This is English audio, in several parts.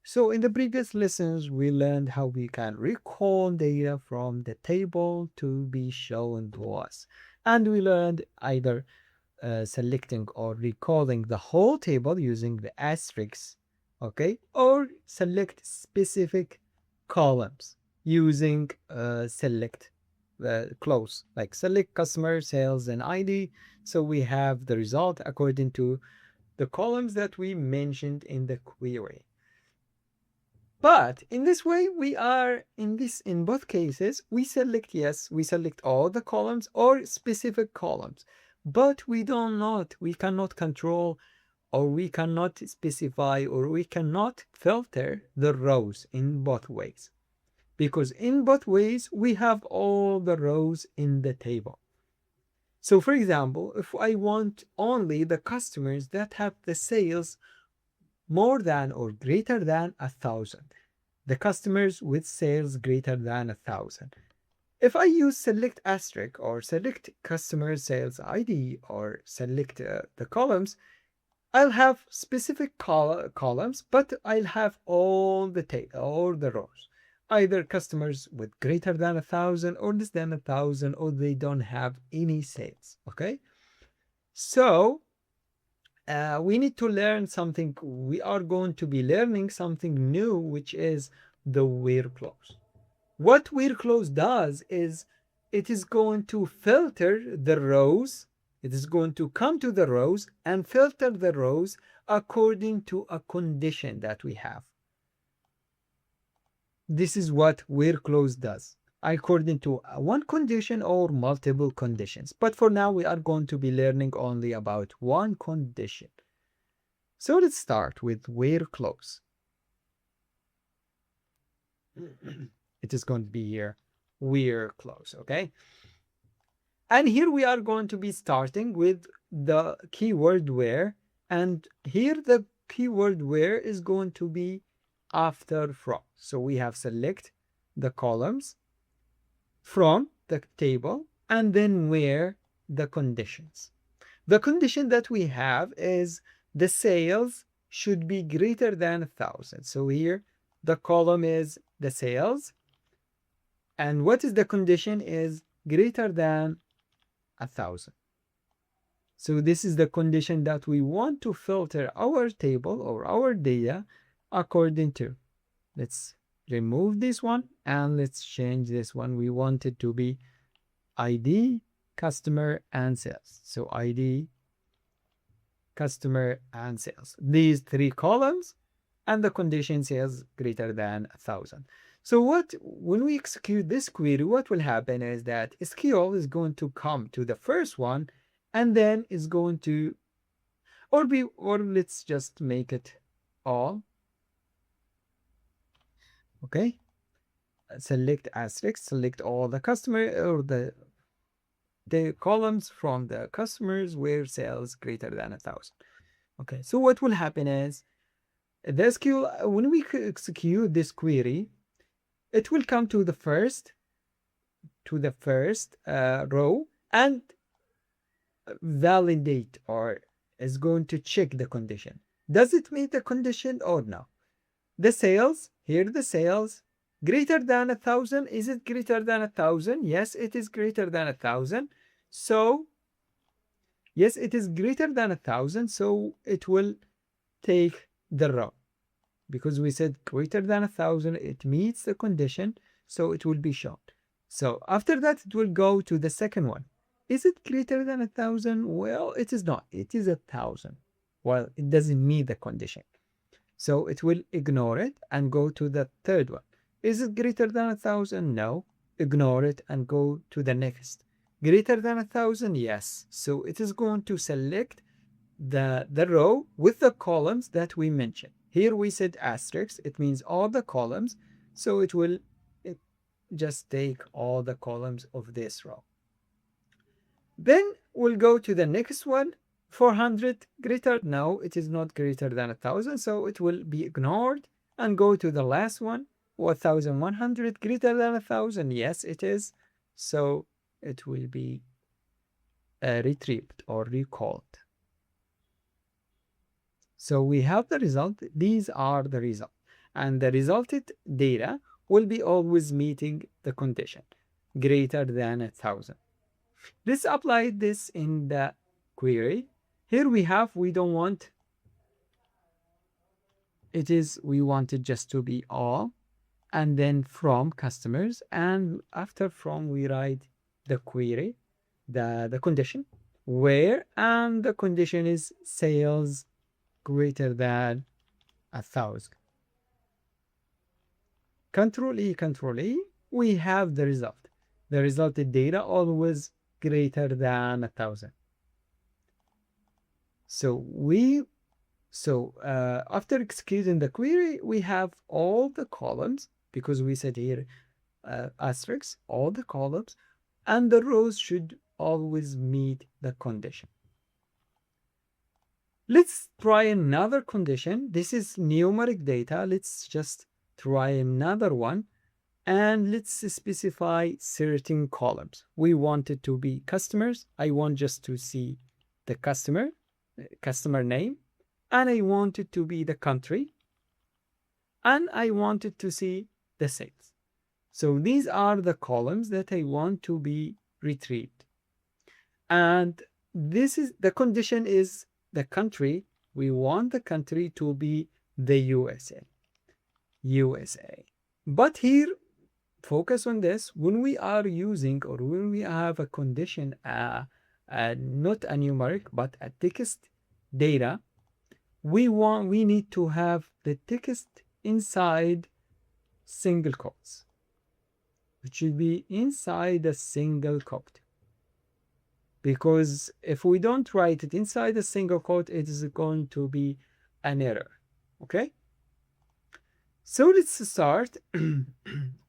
So in the previous lessons, we learned how we can recall data from the table to be shown to us. And we learned either selecting or recalling the whole table using the asterisk, okay, or select specific columns using select close, like select customer, sales, and ID. So we have the result according to the columns that we mentioned in the query. But in this way, we are in both cases, we select yes, we select all the columns or specific columns, but we cannot control or we cannot specify or we cannot filter the rows in both ways. Because in both ways, we have all the rows in the table. So for example, if I want only the customers that have the sales more than or greater than 1,000, the customers with sales greater than 1,000. If I use select asterisk or select customer sales ID or select the columns, I'll have specific columns, but I'll have all the rows. Either customers with greater than 1,000 or less than 1,000, or they don't have any sales. Okay, so we need to learn something. We are going to be learning something new, which is the where clause. What where clause does is it is going to filter the rows. It is going to come to the rows and filter the rows according to a condition that we have. This is what where clause does, according to one condition or multiple conditions. But for now, we are going to be learning only about one condition. So let's start with where clause. It is going to be here, where clause, okay? And here we are going to be starting with the keyword where, and here the keyword where is going to be after from. So we have select the columns from the table and then where the conditions. The condition that we have is the sales should be greater than 1,000. So here the column is the sales, and what is the condition is greater than 1,000. So this is the condition that we want to filter our table or our data according to. Let's remove this one and let's change this one. We want it to be ID, customer, and sales. So ID, customer, and sales. These three columns, and the condition says greater than 1,000. So when we execute this query, what will happen is that SQL is going to come to the first one and then is going to, or let's just make it all. Okay. Select asterisk, select all the customer or the columns from the customers where sales greater than 1,000. Okay. So what will happen is the SQL, when we execute this query, it will come to the first row and validate or is going to check the condition. Does it meet the condition or no? The sales, here the sales, greater than 1,000. Is it greater than 1,000? Yes, it is greater than 1,000. So, yes, it is greater than 1,000. So it will take the row. Because we said greater than 1,000, it meets the condition, so it will be shown. So after that, it will go to the second one. Is it greater than 1,000? Well, it is not. It is 1,000. Well, it doesn't meet the condition. So it will ignore it and go to the third one. Is it greater than 1,000? No. Ignore it and go to the next. Greater than 1,000? Yes. So it is going to select the row with the columns that we mentioned. Here we said asterisk, it means all the columns. So it will just take all the columns of this row. Then we'll go to the next one. 400 greater? No, it is not greater than 1,000. So it will be ignored and go to the last one. 1,100 greater than 1,000? Yes, it is. So it will be retrieved or recalled. So we have the result. These are the results. and the resulted data will be always meeting the condition greater than 1,000. Let's apply this in the query. Here we don't want we want it just to be all, and then from customers, and after from we write the query, the condition, where, and the condition is sales greater than 1,000. Control E, we have the result. The resulted data always greater than 1,000. So after executing the query, we have all the columns, because we said here asterisk, all the columns, and the rows should always meet the condition. Let's try another condition. This is numeric data. Let's just try another one, and let's specify certain columns. We want it to be customers. I want just to see the customer name, and I want it to be the country, and I want it to see the sales. So these are the columns that I want to be retrieved. And this is the condition is the country. We want the country to be the USA. But here, focus on this. When we are using, or when we have a condition, not a numeric, but a text data, we need to have the text inside single quotes. It should be inside a single quote, because if we don't write it inside a single quote, it is going to be an error. Okay, so let's start.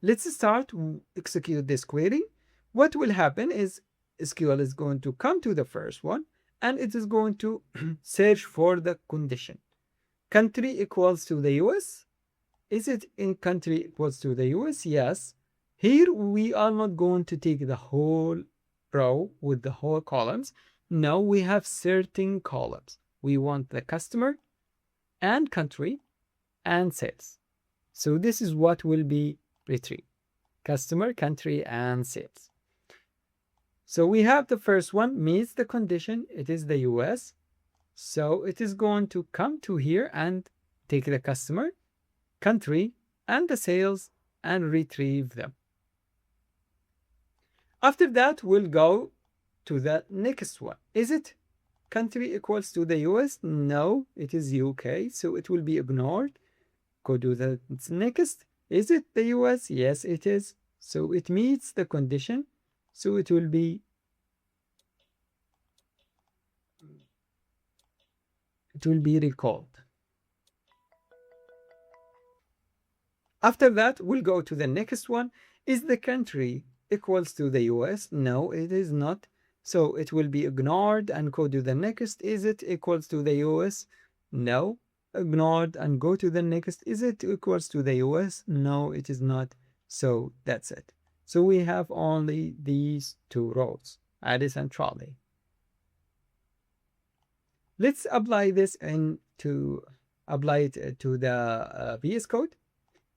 Let's start execute this query. What will happen is SQL is going to come to the first one, and it is going to search for the condition. Country equals to the US. Is it in country equals to the US? Yes. Here we are not going to take the whole row with the whole columns. No, we have certain columns. We want the customer and country and sales. So this is what will be retrieved: customer, country, and sales. So we have the first one meets the condition. It is the US. So it is going to come to here and take the customer, country, and the sales and retrieve them. After that, we'll go to the next one. Is it country equals to the US? No, it is UK, so it will be ignored. Go to the next. Is it the US? Yes, it is. So it meets the condition. So it will be recalled. After that, we'll go to the next one. Is the country equals to the US? No, it is not. So it will be ignored and go to the next. Is it equals to the US? No, ignored and go to the next. Is it equals to the US? No, it is not. So that's it. So we have only these two rows, Addis and Trolley. Let's apply this it to the VS Code.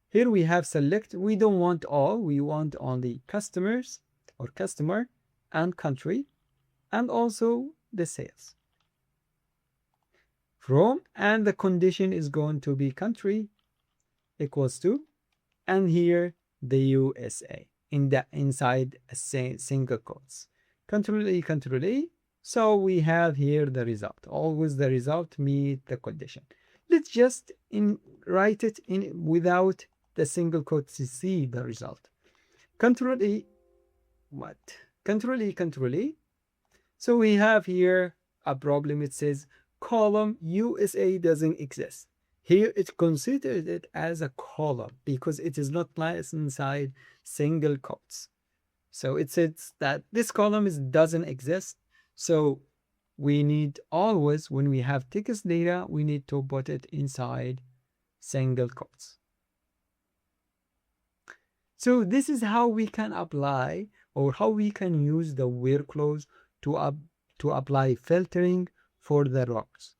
Here we have select. We don't want all. We want only customers or customer and country, and also the sales. From, and the condition is going to be country equals to, and here the USA inside a single quotes. Control E. So we have here the result. Always the result meet the condition. Let's just write it in without the single quotes to see the result. Control E. Control E. So we have here a problem. It says column USA doesn't exist. Here it considered it as a column because it is not placed inside single quotes. So it says that this column doesn't exist. So we need always, when we have text data, we need to put it inside single quotes. So this is how we can apply, or how we can use the where clause to apply filtering for the rows.